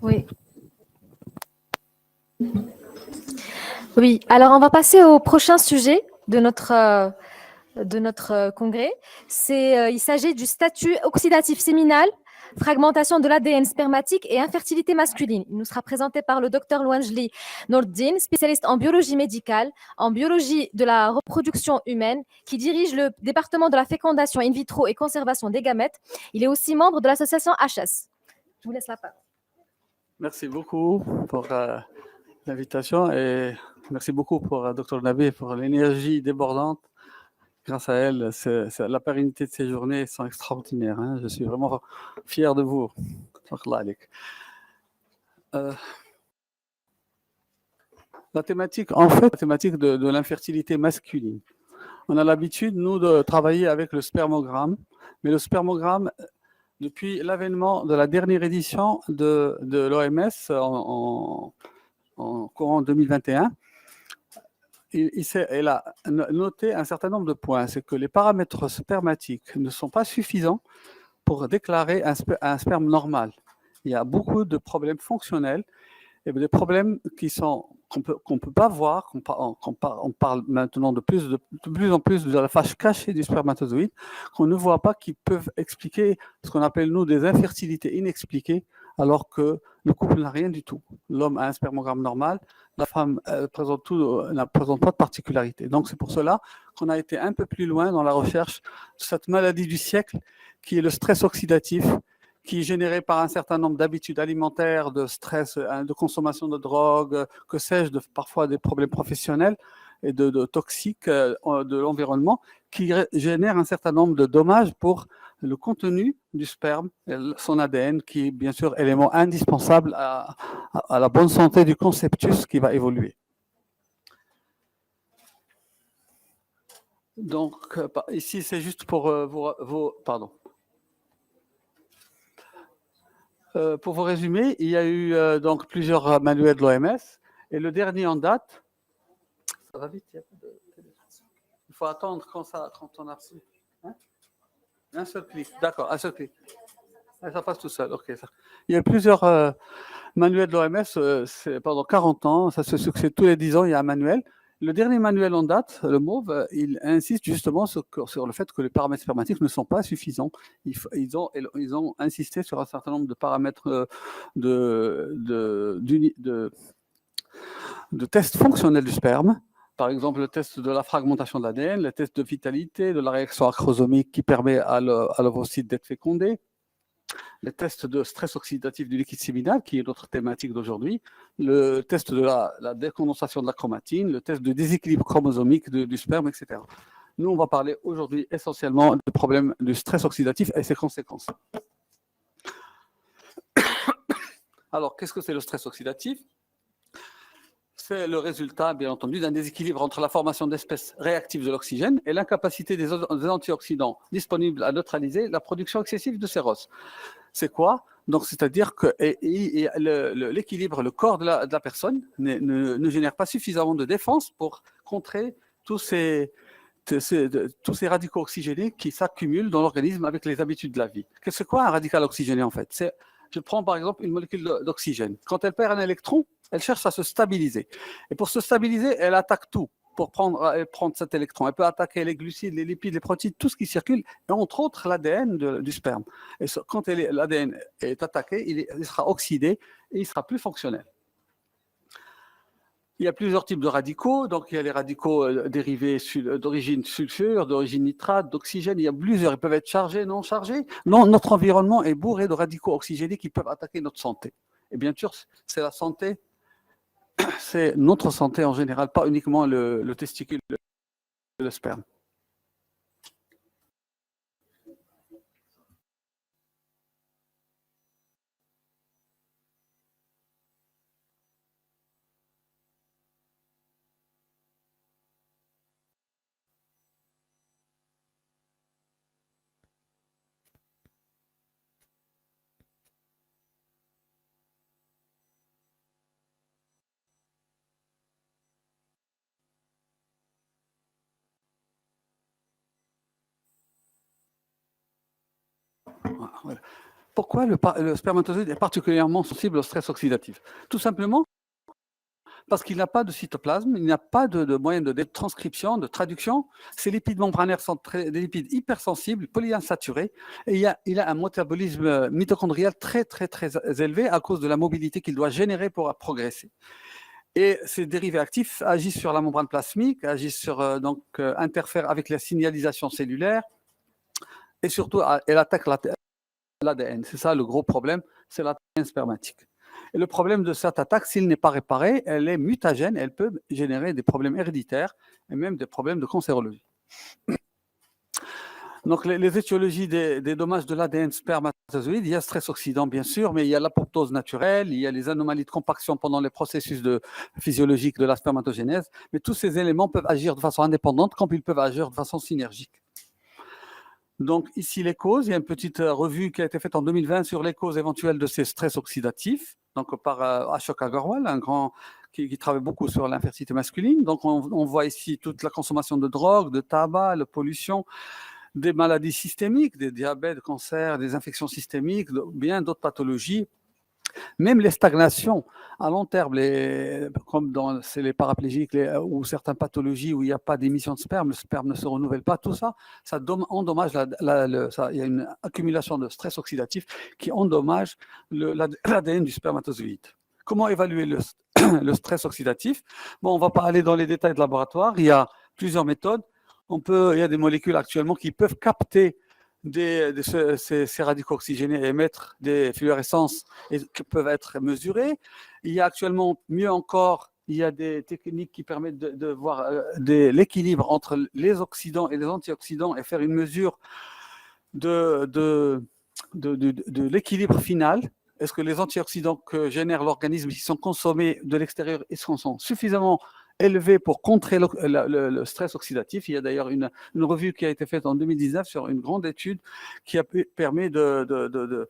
Oui. Oui, alors on va passer au prochain sujet de notre congrès. Il s'agit du statut oxydatif séminal, fragmentation de l'ADN spermatique et infertilité masculine. Il nous sera présenté par le docteur Louanjli Noordine, spécialiste en biologie médicale, en biologie de la reproduction humaine, qui dirige le département de la fécondation in vitro et conservation des gamètes. Il est aussi membre de l'association HS. Je vous laisse la parole. Merci beaucoup pour l'invitation et merci beaucoup pour Dr Nabi pour l'énergie débordante. Grâce à elle, la pérennité de ces journées sont extraordinaires. Hein. Je suis vraiment fier de vous. La thématique, en fait, la thématique de l'infertilité masculine. On a l'habitude, nous, de travailler avec le spermogramme, mais le spermogramme, depuis l'avènement de la dernière édition de l'OMS en courant 2021, elle a noté un certain nombre de points. C'est que les paramètres spermatiques ne sont pas suffisants pour déclarer un sperme normal. Il y a beaucoup de problèmes fonctionnels et des problèmes qu'on peut pas voir. On parle maintenant de plus en plus de la face cachée du spermatozoïde qu'on ne voit pas, qui peuvent expliquer ce qu'on appelle nous des infertilités inexpliquées, alors que le couple n'a rien du tout. L'homme a un spermogramme normal, la femme ne présente pas de particularité. Donc c'est pour cela qu'on a été un peu plus loin dans la recherche de cette maladie du siècle qui est le stress oxydatif, qui est généré par un certain nombre d'habitudes alimentaires, de stress, de consommation de drogue, que sais-je, parfois des problèmes professionnels et de toxiques de l'environnement, qui génèrent un certain nombre de dommages pour le contenu du sperme, son ADN, qui est bien sûr élément indispensable à la bonne santé du conceptus qui va évoluer. Donc, ici, c'est juste pour pardon. Pour vous résumer, il y a eu donc plusieurs manuels de l'OMS et le dernier en date. Ça va vite, il faut attendre quand on a reçu. Hein, un seul clic, d'accord, un seul clic. Ça passe tout seul, ok. Il y a plusieurs manuels de l'OMS pendant 40 ans, ça se succède tous les 10 ans, il y a un manuel. Le dernier manuel en date, le MAUVE, il insiste justement sur le fait que les paramètres spermatiques ne sont pas suffisants. Ils ont insisté sur un certain nombre de paramètres de tests fonctionnels du sperme. Par exemple, le test de la fragmentation de l'ADN, le test de vitalité, de la réaction acrosomique qui permet à l'ovocyte d'être fécondé, le test de stress oxydatif du liquide séminal, qui est notre thématique d'aujourd'hui, le test de la décondensation de la chromatine, le test de déséquilibre chromosomique du sperme, etc. Nous, on va parler aujourd'hui essentiellement du problème du stress oxydatif et ses conséquences. Alors, qu'est-ce que c'est le stress oxydatif ? C'est le résultat, bien entendu, d'un déséquilibre entre la formation d'espèces réactives de l'oxygène et l'incapacité des antioxydants disponibles à neutraliser la production excessive de sérose. C'est quoi ? Donc, c'est-à-dire que l'équilibre, le corps de la personne ne génère pas suffisamment de défense pour contrer tous ces radicaux oxygénés qui s'accumulent dans l'organisme avec les habitudes de la vie. Qu'est-ce que c'est quoi un radical oxygéné en fait ? Je prends par exemple une molécule d'oxygène. Quand elle perd un électron, elle cherche à se stabiliser. Et pour se stabiliser, elle attaque tout pour prendre cet électron. Elle peut attaquer les glucides, les lipides, les protéines, tout ce qui circule, et entre autres l'ADN du sperme. Et quand l'ADN est attaqué, il sera oxydé et il sera plus fonctionnel. Il y a plusieurs types de radicaux. Donc, il y a les radicaux dérivés d'origine sulfure, d'origine nitrate, d'oxygène. Il y a plusieurs. Ils peuvent être chargés, non chargés. Non, notre environnement est bourré de radicaux oxygénés qui peuvent attaquer notre santé. Et bien sûr, c'est la santé, c'est notre santé en général, pas uniquement le testicule, le sperme. Voilà. pourquoi le spermatozoïde est particulièrement sensible au stress oxydatif? Tout simplement parce qu'il n'a pas de cytoplasme, il n'a pas de moyen de transcription, de traduction. Ces lipides membranaires sont des lipides hypersensibles, polyinsaturés, et il a un métabolisme mitochondrial très, très, très élevé à cause de la mobilité qu'il doit générer pour progresser. Et ces dérivés actifs agissent sur la membrane plasmique, interfèrent avec la signalisation cellulaire, et surtout, elle attaque l'ADN. C'est ça le gros problème, c'est l'ADN spermatique. Et le problème de cette attaque, s'il n'est pas réparé, elle est mutagène, elle peut générer des problèmes héréditaires et même des problèmes de cancérologie. Donc, les étiologies des dommages de l'ADN spermatozoïde, il y a stress oxydant, bien sûr, mais il y a l'apoptose naturelle, il y a les anomalies de compaction pendant les processus physiologiques de la spermatogénèse, mais tous ces éléments peuvent agir de façon indépendante comme ils peuvent agir de façon synergique. Donc, ici, les causes. Il y a une petite revue qui a été faite en 2020 sur les causes éventuelles de ces stress oxydatifs, donc par Ashok Agarwal, un grand qui travaille beaucoup sur l'infertilité masculine. Donc, on voit ici toute la consommation de drogue, de tabac, la pollution, des maladies systémiques, des diabètes, cancers, des infections systémiques, bien d'autres pathologies. Même les stagnations à long terme, comme c'est les paraplégiques ou certaines pathologies où il n'y a pas d'émission de sperme, le sperme ne se renouvelle pas, tout ça, ça endommage, il y a une accumulation de stress oxydatif qui endommage l'ADN du spermatozoïde. Comment évaluer le stress oxydatif? Bon, on ne va pas aller dans les détails de laboratoire, il y a plusieurs méthodes. Il y a des molécules actuellement qui peuvent capter ces radicaux oxygénés et émettre des fluorescences qui peuvent être mesurées. Il y a actuellement, mieux encore, il y a des techniques qui permettent de voir l'équilibre entre les oxydants et les antioxydants et faire une mesure de l'équilibre final. Est-ce que les antioxydants que génère l'organisme, qui sont consommés de l'extérieur, sont suffisamment élevés pour contrer le stress oxydatif? Il y a d'ailleurs une revue qui a été faite en 2019 sur une grande étude qui a permis de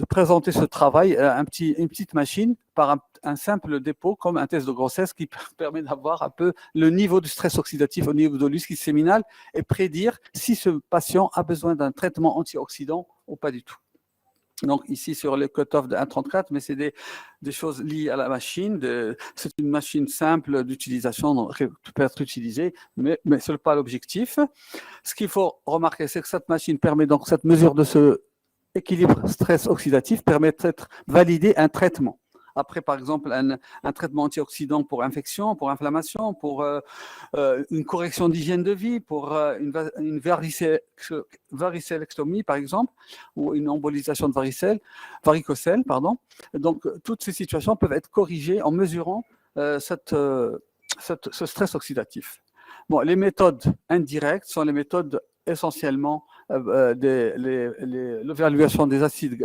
présenter ce travail, une petite machine par un simple dépôt, comme un test de grossesse, qui permet d'avoir un peu le niveau du stress oxydatif au niveau de l'usque séminal et prédire si ce patient a besoin d'un traitement antioxydant ou pas du tout. Donc ici sur le cut-off de 1,34, mais c'est des choses liées à la machine. C'est une machine simple d'utilisation qui peut être utilisée, mais ce n'est pas l'objectif. Ce qu'il faut remarquer, c'est que cette machine permet donc, cette mesure de ce équilibre stress oxydatif permet de valider un traitement. Après, par exemple, un traitement antioxydant pour infection, pour inflammation, pour une correction d'hygiène de vie, pour une varicellextomie, par exemple, ou une embolisation de varicocèle, pardon. Donc, toutes ces situations peuvent être corrigées en mesurant ce stress oxydatif. Bon, les méthodes indirectes sont les méthodes essentiellement l'évaluation des acides,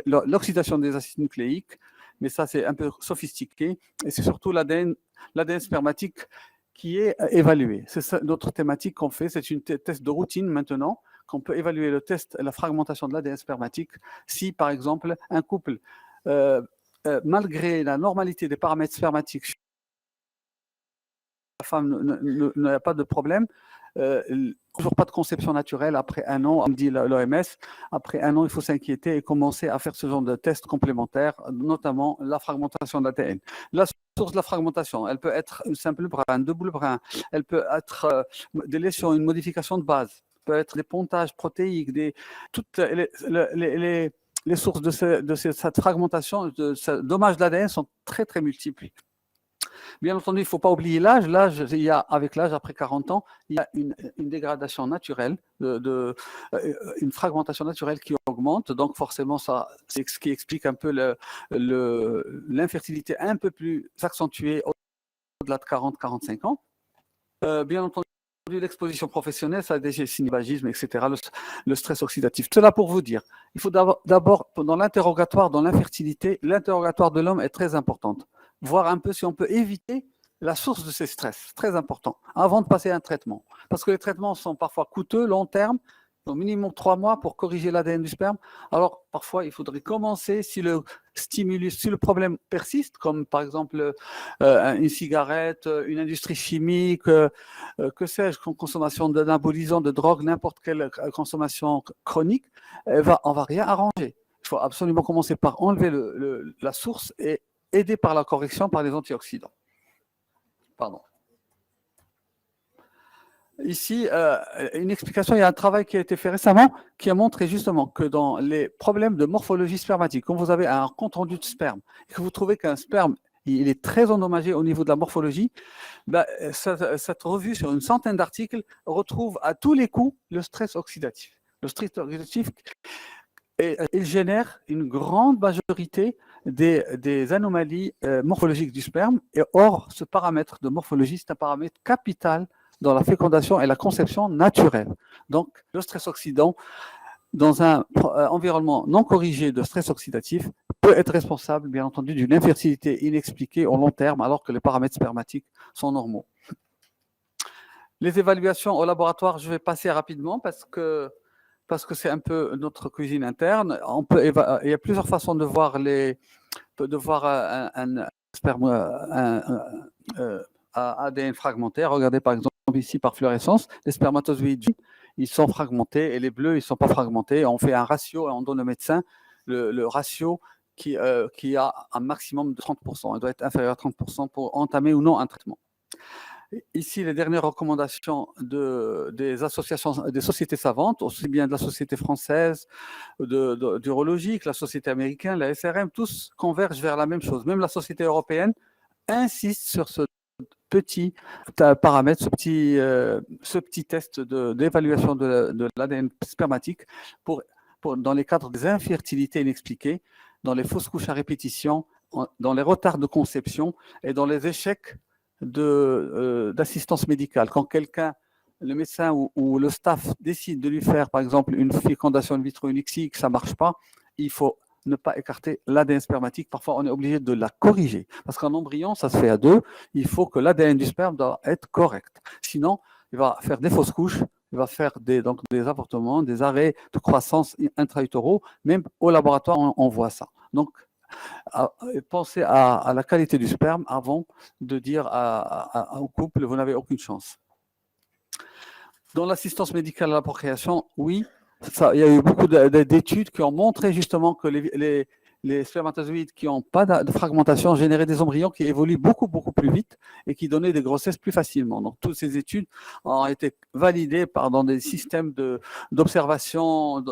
l'oxydation des acides nucléiques, mais ça c'est un peu sophistiqué, et c'est surtout l'ADN spermatique qui est évalué. C'est ça notre thématique qu'on fait, c'est une test de routine maintenant, qu'on peut évaluer la fragmentation de l'ADN spermatique si par exemple un couple, malgré la normalité des paramètres spermatiques, la femme n'a pas de problème, toujours pas de conception naturelle après un an, on me dit l'OMS, après un an, il faut s'inquiéter et commencer à faire ce genre de tests complémentaires, notamment la fragmentation de l'ADN. La source de la fragmentation, elle peut être un simple brin, un double brin, elle peut être des lésions, une modification de base, peut être des pontages protéiques, toutes les sources de cette fragmentation, de ce dommage de l'ADN sont très, très multiples. Bien entendu, il ne faut pas oublier l'âge. Avec l'âge, après 40 ans, il y a une dégradation naturelle, une fragmentation naturelle qui augmente. Donc, forcément, c'est ce qui explique un peu l'infertilité un peu plus accentuée au-delà de 40-45 ans. Bien entendu, l'exposition professionnelle, ça a des synébagismes, etc., le stress oxydatif. Cela pour vous dire, il faut d'abord, dans l'interrogatoire, dans l'infertilité, l'interrogatoire de l'homme est très importante. Voir un peu si on peut éviter la source de ces stress, très important, avant de passer à un traitement. Parce que les traitements sont parfois coûteux, long terme, Donc, minimum 3 mois pour corriger l'ADN du sperme. Alors, parfois, il faudrait commencer si le stimulus, si le problème persiste, comme par exemple une cigarette, une industrie chimique, que sais-je, consommation d'anabolisants, de drogue, n'importe quelle consommation chronique, on va rien arranger. Il faut absolument commencer par enlever la source et aider par la correction par les antioxydants. Pardon. Ici, une explication, il y a un travail qui a été fait récemment qui a montré justement que dans les problèmes de morphologie spermatique, quand vous avez un compte rendu de sperme et que vous trouvez qu'un sperme il est très endommagé au niveau de la morphologie, cette revue sur une centaine d'articles retrouve à tous les coups le stress oxydatif. Le stress oxydatif, il génère une grande majorité des anomalies morphologiques du sperme. Et or, ce paramètre de morphologie, c'est un paramètre capital dans la fécondation et la conception naturelle. Donc, le stress oxydant, dans un environnement non corrigé de stress oxydatif, peut être responsable, bien entendu, d'une infertilité inexpliquée au long terme, alors que les paramètres spermatiques sont normaux. Les évaluations au laboratoire, je vais passer rapidement parce que c'est un peu notre cuisine interne. Il y a plusieurs façons de voir un sperme, ADN fragmentaire. Regardez par exemple ici par fluorescence, les spermatozoïdes, ils sont fragmentés et les bleus, ils ne sont pas fragmentés. On fait un ratio et on donne au médecin le ratio qui a un maximum de 30%. Il doit être inférieur à 30% pour entamer ou non un traitement. Ici, les dernières recommandations des associations, des sociétés savantes, aussi bien de la Société française d'urologie que la Société américaine, la SRM, tous convergent vers la même chose. Même la Société européenne insiste sur ce petit paramètre, ce petit test d'évaluation de l'ADN spermatique dans les cadres des infertilités inexpliquées, dans les fausses couches à répétition, dans les retards de conception et dans les échecs d'assistance médicale. Quand le médecin ou le staff décide de lui faire, par exemple, une fécondation in vitro, une ICSI, que ça ne marche pas, il faut ne pas écarter l'ADN spermatique. Parfois, on est obligé de la corriger. Parce qu'en embryon, ça se fait à deux. Il faut que l'ADN du sperme doit être correct. Sinon, il va faire des fausses couches, il va faire des avortements, des arrêts de croissance intra-utéraux. Même au laboratoire, on voit ça. Donc, pensez à la qualité du sperme avant de dire au couple, vous n'avez aucune chance. Dans l'assistance médicale à la procréation, oui, il y a eu beaucoup d'études qui ont montré justement que les spermatozoïdes qui n'ont pas de fragmentation généraient des embryons qui évoluent beaucoup, beaucoup plus vite et qui donnaient des grossesses plus facilement. Donc, toutes ces études ont été validées dans des systèmes d'observation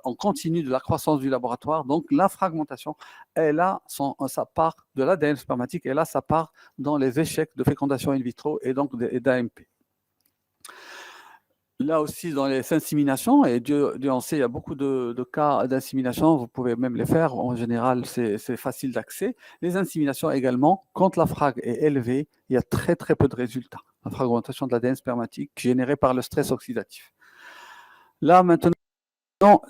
en continu de la croissance du laboratoire. Donc, la fragmentation, elle a sa part de l'ADN spermatique, elle a sa part dans les échecs de fécondation in vitro et donc d'AMP. Là aussi, dans les inséminations, et Dieu en sait, il y a beaucoup de cas d'insémination, vous pouvez même les faire, en général, c'est facile d'accès. Les inséminations également, quand la frag est élevée, il y a très très peu de résultats. La fragmentation de l'ADN spermatique générée par le stress oxydatif. Là, maintenant,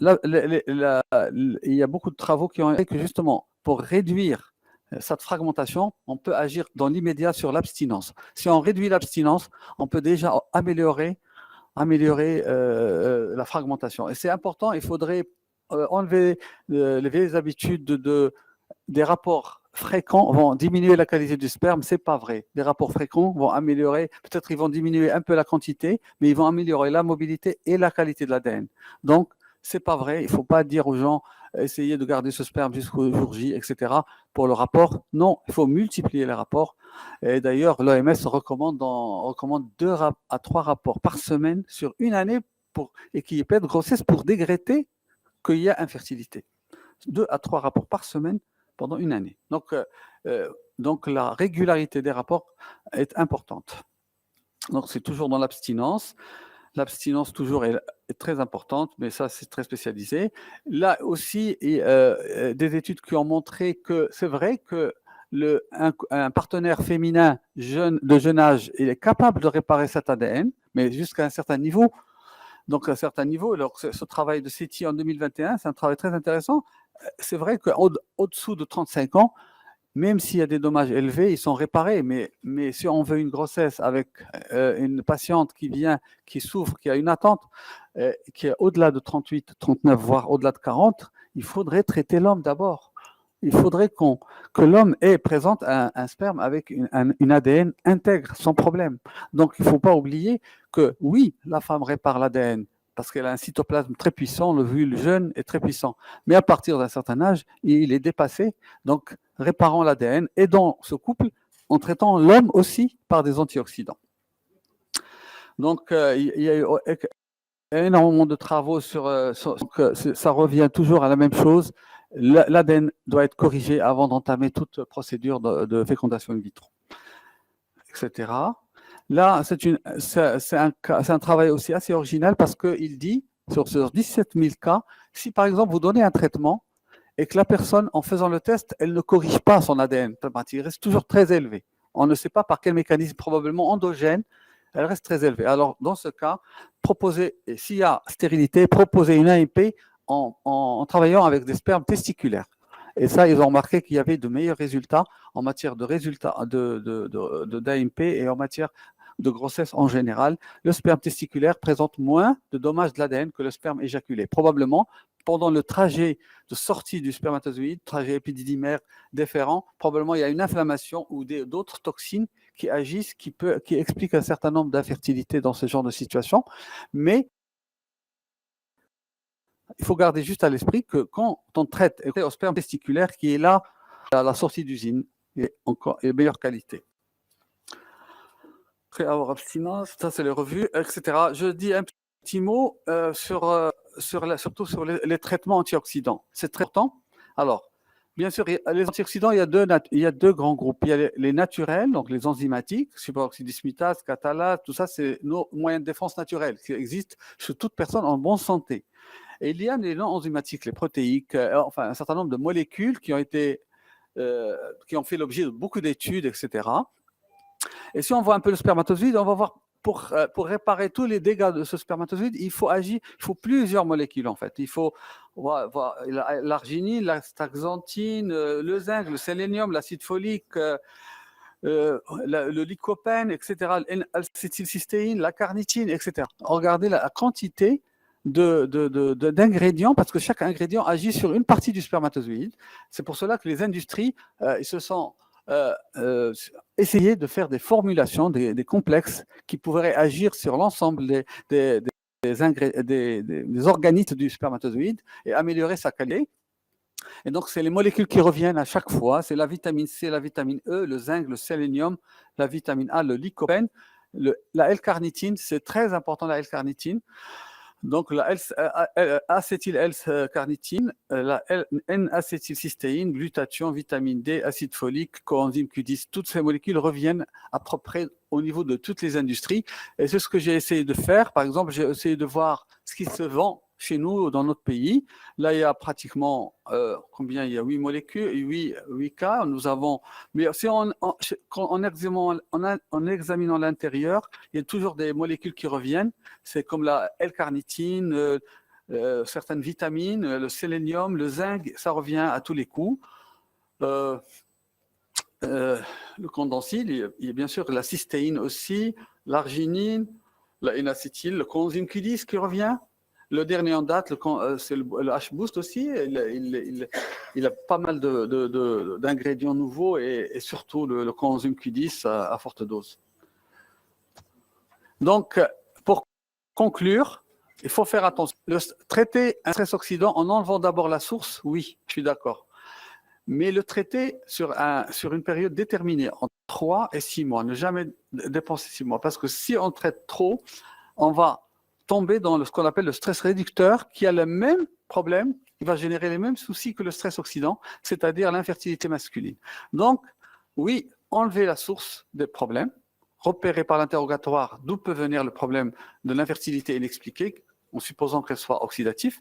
il y a beaucoup de travaux qui ont été que justement, pour réduire cette fragmentation, on peut agir dans l'immédiat sur l'abstinence. Si on réduit l'abstinence, on peut déjà améliorer la fragmentation. Et c'est important, il faudrait enlever les vieilles habitudes des rapports fréquents vont diminuer la qualité du sperme. C'est pas vrai. Des rapports fréquents vont améliorer, peut-être ils vont diminuer un peu la quantité, mais ils vont améliorer la mobilité et la qualité de l'ADN. Donc, c'est pas vrai. Il faut pas dire aux gens, essayez de garder ce sperme jusqu'au jour J, etc. Pour le rapport. Non, il faut multiplier les rapports. Et d'ailleurs, l'OMS recommande 2 à 3 rapports par semaine sur une année et qui est pleine de grossesse pour décréter qu'il y a infertilité. 2 à 3 rapports par semaine pendant une année. Donc la régularité des rapports est importante. Donc c'est toujours dans l'abstinence. L'abstinence toujours est très importante, mais ça c'est très spécialisé. Là aussi, des études qui ont montré que c'est vrai que un partenaire féminin de jeune âge, il est capable de réparer cet ADN, mais jusqu'à un certain niveau. Donc à un certain niveau, alors, ce travail de SETI en 2021, c'est un travail très intéressant. C'est vrai qu'au-dessous de 35 ans, même s'il y a des dommages élevés, ils sont réparés. Mais si on veut une grossesse avec une patiente qui vient, qui souffre, qui a une attente, qui est au-delà de 38, 39, voire au-delà de 40, il faudrait traiter l'homme d'abord. Il faudrait que l'homme présente un sperme avec une ADN intègre, sans problème. Donc, il ne faut pas oublier que oui, la femme répare l'ADN parce qu'elle a un cytoplasme très puissant, l'ovule jeune est très puissant. Mais à partir d'un certain âge, il est dépassé. Donc, réparons l'ADN, aidons ce couple en traitant l'homme aussi par des antioxydants. Donc, il y a eu énormément de travaux ça revient toujours à la même chose. L'ADN doit être corrigé avant d'entamer toute procédure de fécondation in vitro, etc. Là, c'est un travail aussi assez original parce qu'il dit, sur 17 000 cas, si par exemple vous donnez un traitement et que la personne, en faisant le test, elle ne corrige pas son ADN, il reste toujours très élevé. On ne sait pas par quel mécanisme, probablement endogène, elle reste très élevée. Alors, dans ce cas, s'il y a stérilité, proposer une AMP en travaillant avec des spermes testiculaires. Et ça, ils ont remarqué qu'il y avait de meilleurs résultats en matière de résultats d'AMP et en matière de grossesse en général. Le sperme testiculaire présente moins de dommages de l'ADN que le sperme éjaculé. Probablement, pendant le trajet de sortie du spermatozoïde, trajet épididymaire déférent, probablement il y a une inflammation ou d'autres toxines qui agissent, qui expliquent un certain nombre d'infertilités dans ce genre de situation. Mais il faut garder juste à l'esprit que quand on traite au sperme testiculaire qui est là à la sortie d'usine, et de meilleure qualité. Après avoir abstinence, ça c'est les revues, etc. Je dis un petit mot surtout sur les traitements antioxydants. C'est très important. Alors, bien sûr, les antioxydants, il y a deux grands groupes. Il y a les naturels, donc les enzymatiques, superoxydismutase, catalase, tout ça, c'est nos moyens de défense naturels qui existent chez toute personne en bonne santé. Et il y a les non-enzymatiques, les protéiques, enfin un certain nombre de molécules qui ont fait l'objet de beaucoup d'études, etc. Et si on voit un peu le spermatozoïde, on va voir pour réparer tous les dégâts de ce spermatozoïde, il faut plusieurs molécules en fait. Il faut voir l'arginine, l'astaxanthine, le zinc, le sélénium, l'acide folique, le lycopène, etc., l'acétylcystéine, la carnitine, etc. Regardez la quantité d'ingrédients, parce que chaque ingrédient agit sur une partie du spermatozoïde. C'est pour cela que les industries ils se sont essayer de faire des formulations, des complexes qui pourraient agir sur l'ensemble des organismes du spermatozoïde et améliorer sa qualité. Et donc, c'est les molécules qui reviennent à chaque fois. C'est la vitamine C, la vitamine E, le zinc, le sélénium, la vitamine A, le lycopène, la L-carnitine. C'est très important, la L-carnitine. Donc, la acétyl-L-carnitine, la N-acétylcystéine, glutathion, vitamine D, acide folique, coenzyme Q10, toutes ces molécules reviennent à peu près au niveau de toutes les industries. Et c'est ce que j'ai essayé de faire. Par exemple, j'ai essayé de voir ce qui se vend chez nous, dans notre pays. Là, il y a pratiquement, combien il y a 8 molécules, 8 cas. Nous avons, mais si en examinant l'intérieur, il y a toujours des molécules qui reviennent. C'est comme la L-carnitine, certaines vitamines, le sélénium, le zinc, ça revient à tous les coups. Le condensile, il y a bien sûr la cystéine aussi, l'arginine, la N-acétyl, le coenzyme Q10 qui revient. Le dernier en date, c'est le H-Boost aussi. Il a pas mal d'ingrédients nouveaux et surtout le coenzyme Q10 à forte dose. Donc, pour conclure, il faut faire attention. Traiter un stress oxydant en enlevant d'abord la source, oui, je suis d'accord. Mais le traiter sur une période déterminée, entre 3 et 6 mois, ne jamais dépenser 6 mois. Parce que si on traite trop, on va tomber dans ce qu'on appelle le stress réducteur, qui a le même problème, qui va générer les mêmes soucis que le stress oxydant, c'est-à-dire l'infertilité masculine. Donc, oui, enlever la source des problèmes, repérer par l'interrogatoire d'où peut venir le problème de l'infertilité inexpliquée, en supposant qu'elle soit oxydative.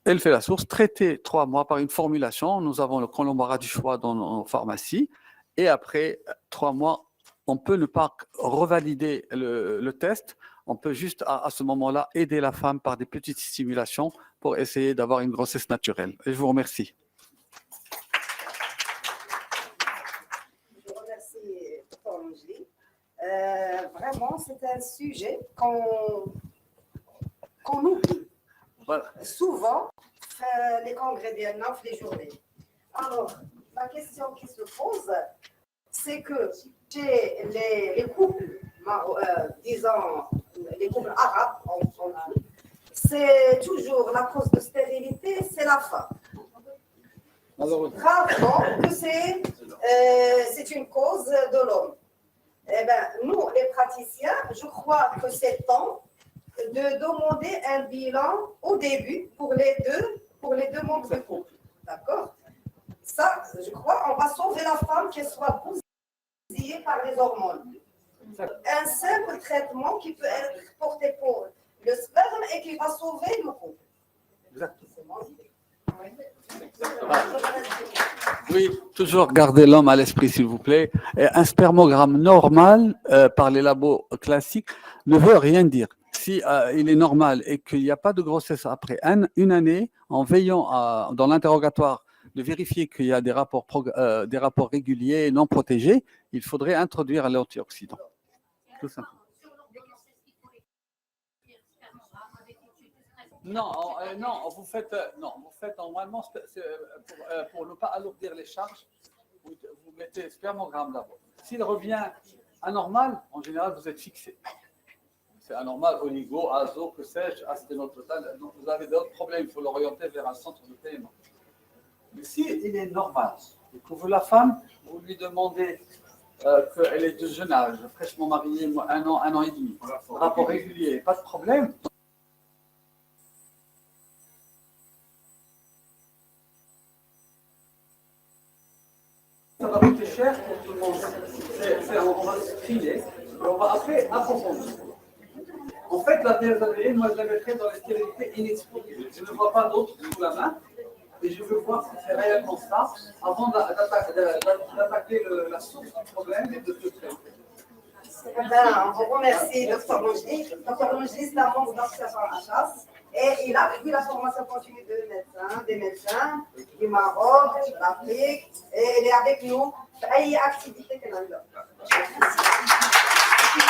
Elle fait la source, traiter 3 mois par une formulation. Nous avons le colombara du choix dans nos pharmacies. Et après 3 mois, on peut ne pas revalider le test. On peut juste, à ce moment-là, aider la femme par des petites stimulations pour essayer d'avoir une grossesse naturelle. Et je vous remercie. Vraiment, c'est un sujet qu'on oublie. Voilà. Souvent, les congrès d'INAF, les journées. Alors, la question qui se pose, c'est que chez les couples, disons, les couples arabes, c'est toujours la cause de stérilité, c'est la femme. Rarement que c'est une cause de l'homme. Eh bien, nous, les praticiens, je crois que c'est temps de demander un bilan au début pour les deux membres du couple. D'accord? Ça, je crois, on va sauver la femme qu'elle soit bousillée par les hormones. Un simple traitement qui peut être porté pour le sperme et qui va sauver le couple. Exactement. Oui, toujours garder l'homme à l'esprit, s'il vous plaît. Et un spermogramme normal par les labos classiques ne veut rien dire. Si il est normal et qu'il n'y a pas de grossesse après une année, en veillant dans l'interrogatoire de vérifier qu'il y a des rapports réguliers non protégés, il faudrait introduire l'antioxydant. Tout simplement. Non, vous faites normalement, pour ne pas alourdir les charges, vous mettez spermogramme d'abord. S'il revient anormal, en général, vous êtes fixé. C'est anormal, oligo, azo, que sais-je, asténototal. Donc vous avez d'autres problèmes, il faut l'orienter vers un centre de paiement. Mais s'il est normal, et que vous, la femme, vous lui demandez qu'elle est de jeune âge, fraîchement mariée, un an et demi, rapport régulier, pas de problème. Ça va coûter cher pour tout le monde. On va se crier, et on va après approfondir. En fait, la DSADN, moi je la mettrais dans la stérilité inexplosive. Je ne vois pas d'autre sous la main et je veux voir si c'est réellement ça avant d'attaquer la source du problème et de se traiter. On vous remercie, Dr Mojli. Dr Mojli, c'est un membre d'association à chasse et il a pris la formation continue des médecins du Maroc, de l'Afrique et il est avec nous. Il y a activité que l'on a.